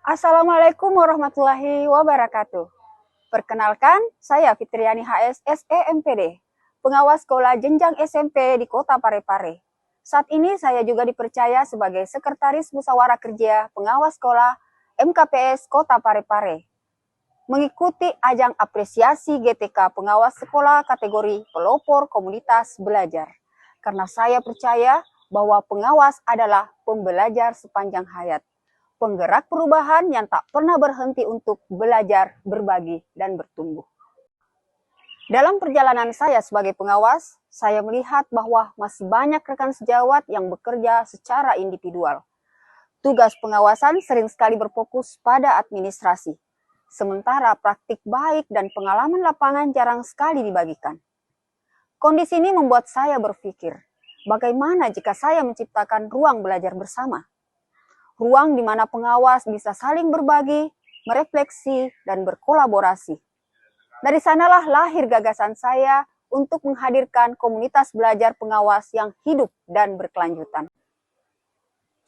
Assalamualaikum warahmatullahi wabarakatuh. Perkenalkan, saya Fitriani HS SEMPD, pengawas sekolah jenjang SMP di Kota Parepare. Saat ini saya juga dipercaya sebagai Sekretaris Musyawarah Kerja Pengawas Sekolah MKPS Kota Parepare. Mengikuti ajang apresiasi GTK Pengawas Sekolah kategori pelopor komunitas belajar. Karena saya percaya bahwa pengawas adalah pembelajar sepanjang hayat, penggerak perubahan yang tak pernah berhenti untuk belajar, berbagi, dan bertumbuh. Dalam perjalanan saya sebagai pengawas, saya melihat bahwa masih banyak rekan sejawat yang bekerja secara individual. Tugas pengawasan sering sekali berfokus pada administrasi, sementara praktik baik dan pengalaman lapangan jarang sekali dibagikan. Kondisi ini membuat saya berpikir, bagaimana jika saya menciptakan ruang belajar bersama? Ruang di mana pengawas bisa saling berbagi, merefleksi, dan berkolaborasi. Dari sanalah lahir gagasan saya untuk menghadirkan komunitas belajar pengawas yang hidup dan berkelanjutan.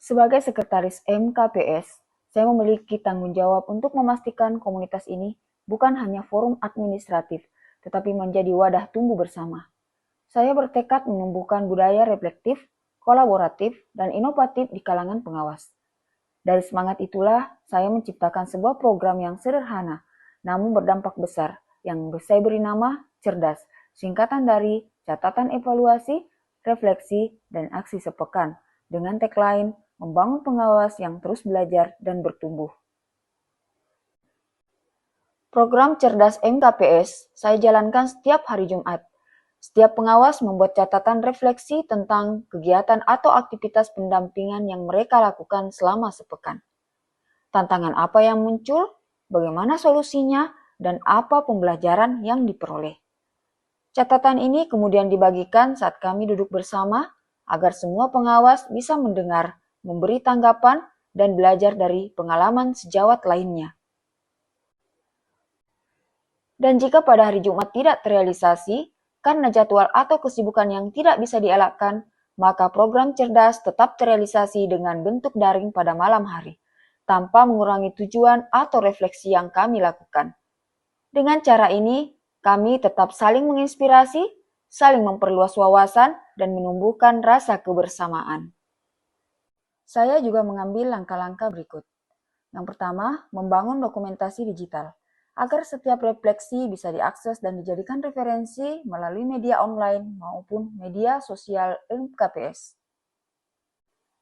Sebagai sekretaris MKPS, saya memiliki tanggung jawab untuk memastikan komunitas ini bukan hanya forum administratif, tetapi menjadi wadah tumbuh bersama. Saya bertekad menumbuhkan budaya reflektif, kolaboratif, dan inovatif di kalangan pengawas. Dari semangat itulah, saya menciptakan sebuah program yang sederhana, namun berdampak besar, yang saya beri nama Cerdas, singkatan dari Catatan Evaluasi, Refleksi, dan Aksi Sepekan, dengan tagline membangun pengawas yang terus belajar dan bertumbuh. Program Cerdas MKPS saya jalankan setiap hari Jumat. Setiap pengawas membuat catatan refleksi tentang kegiatan atau aktivitas pendampingan yang mereka lakukan selama sepekan. Tantangan apa yang muncul, bagaimana solusinya, dan apa pembelajaran yang diperoleh. Catatan ini kemudian dibagikan saat kami duduk bersama agar semua pengawas bisa mendengar, memberi tanggapan, dan belajar dari pengalaman sejawat lainnya. Dan jika pada hari Jumat tidak terrealisasi, karena jadwal atau kesibukan yang tidak bisa dielakkan, maka program Cerdas tetap terrealisasi dengan bentuk daring pada malam hari, tanpa mengurangi tujuan atau refleksi yang kami lakukan. Dengan cara ini, kami tetap saling menginspirasi, saling memperluas wawasan, dan menumbuhkan rasa kebersamaan. Saya juga mengambil langkah-langkah berikut. Yang pertama, membangun dokumentasi digital, agar setiap refleksi bisa diakses dan dijadikan referensi melalui media online maupun media sosial MKPS.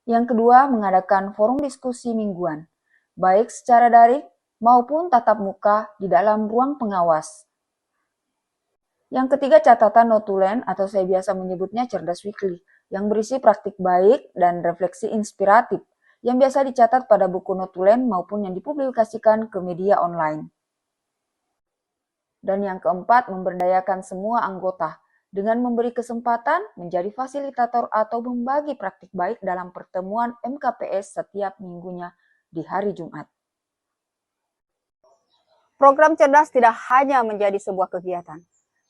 Yang kedua, mengadakan forum diskusi mingguan, baik secara daring maupun tatap muka di dalam ruang pengawas. Yang ketiga, catatan notulen atau saya biasa menyebutnya Cerdas Weekly, yang berisi praktik baik dan refleksi inspiratif, yang biasa dicatat pada buku notulen maupun yang dipublikasikan ke media online. Dan yang keempat, memberdayakan semua anggota dengan memberi kesempatan menjadi fasilitator atau membagi praktik baik dalam pertemuan MKPS setiap minggunya di hari Jumat. Program Cerdas tidak hanya menjadi sebuah kegiatan,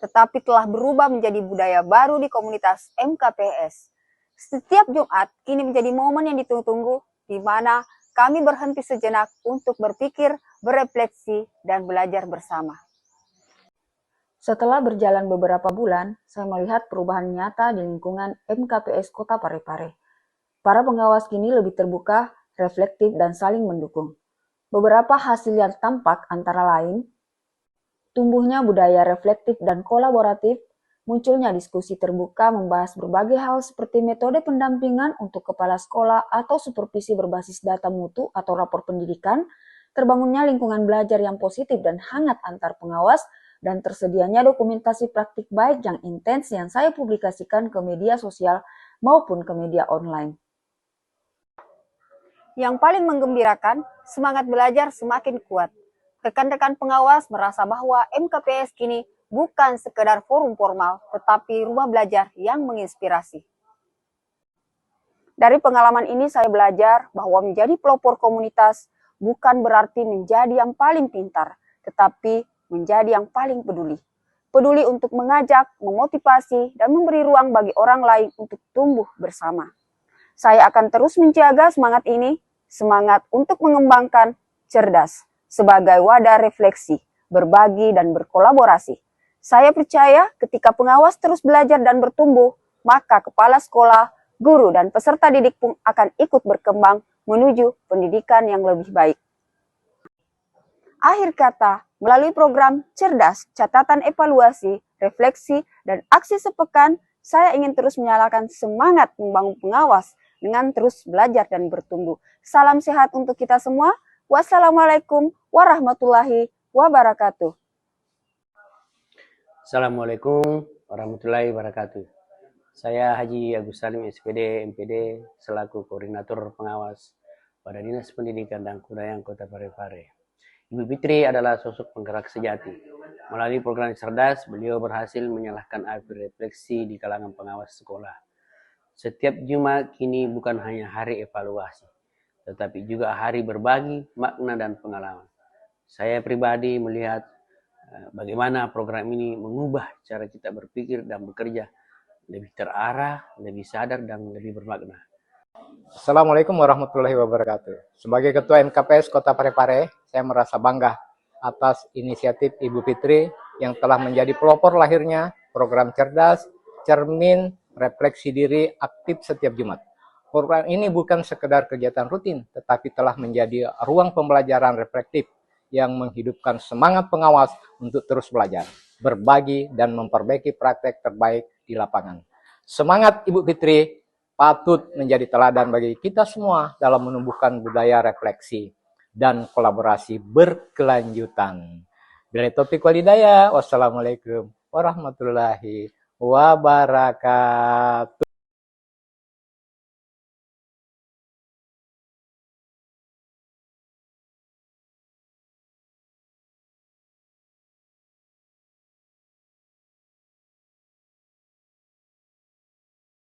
tetapi telah berubah menjadi budaya baru di komunitas MKPS. Setiap Jumat kini menjadi momen yang ditunggu-tunggu, di mana kami berhenti sejenak untuk berpikir, berefleksi, dan belajar bersama. Setelah berjalan beberapa bulan, saya melihat perubahan nyata di lingkungan MKPS Kota Parepare. Para pengawas kini lebih terbuka, reflektif, dan saling mendukung. Beberapa hasil yang tampak antara lain, tumbuhnya budaya reflektif dan kolaboratif, munculnya diskusi terbuka membahas berbagai hal seperti metode pendampingan untuk kepala sekolah atau supervisi berbasis data mutu atau rapor pendidikan, terbangunnya lingkungan belajar yang positif dan hangat antar pengawas, dan tersedianya dokumentasi praktik baik yang intens yang saya publikasikan ke media sosial maupun ke media online. Yang paling menggembirakan, semangat belajar semakin kuat. Rekan-rekan pengawas merasa bahwa MKPS kini bukan sekedar forum formal, tetapi rumah belajar yang menginspirasi. Dari pengalaman ini saya belajar bahwa menjadi pelopor komunitas bukan berarti menjadi yang paling pintar, tetapi menjadi yang paling peduli. Peduli untuk mengajak, memotivasi, dan memberi ruang bagi orang lain untuk tumbuh bersama. Saya akan terus menjaga semangat ini, semangat untuk mengembangkan, cerdas sebagai wadah refleksi, berbagi, dan berkolaborasi. Saya percaya ketika pengawas terus belajar dan bertumbuh, maka kepala sekolah, guru, dan peserta didik pun akan ikut berkembang menuju pendidikan yang lebih baik. Akhir kata, melalui program Cerdas, catatan evaluasi, refleksi, dan aksi sepekan, saya ingin terus menyalakan semangat membangun pengawas dengan terus belajar dan bertumbuh. Salam sehat untuk kita semua. Wassalamualaikum warahmatullahi wabarakatuh. Assalamualaikum warahmatullahi wabarakatuh. Saya Haji Agus Salim SPD MPD selaku Koordinator Pengawas pada Dinas Pendidikan dan Kebudayaan Kota Parepare. Ibu Fitri adalah sosok penggerak sejati. Melalui program Cerdas, beliau berhasil menyalakan api refleksi di kalangan pengawas sekolah. Setiap Jumat kini bukan hanya hari evaluasi, tetapi juga hari berbagi makna dan pengalaman. Saya pribadi melihat bagaimana program ini mengubah cara kita berpikir dan bekerja lebih terarah, lebih sadar, dan lebih bermakna. Assalamualaikum warahmatullahi wabarakatuh. Sebagai Ketua NKPS Kota Parepare, saya merasa bangga atas inisiatif Ibu Fitri yang telah menjadi pelopor lahirnya program Cerdas, Cermin, Refleksi Diri Aktif setiap Jumat. Program ini bukan sekedar kegiatan rutin, tetapi telah menjadi ruang pembelajaran reflektif yang menghidupkan semangat pengawas untuk terus belajar, berbagi, dan memperbaiki praktek terbaik di lapangan. Semangat Ibu Fitri patut menjadi teladan bagi kita semua dalam menumbuhkan budaya refleksi dan kolaborasi berkelanjutan. Billahi taufiq wal hidayah. Wassalamualaikum warahmatullahi wabarakatuh.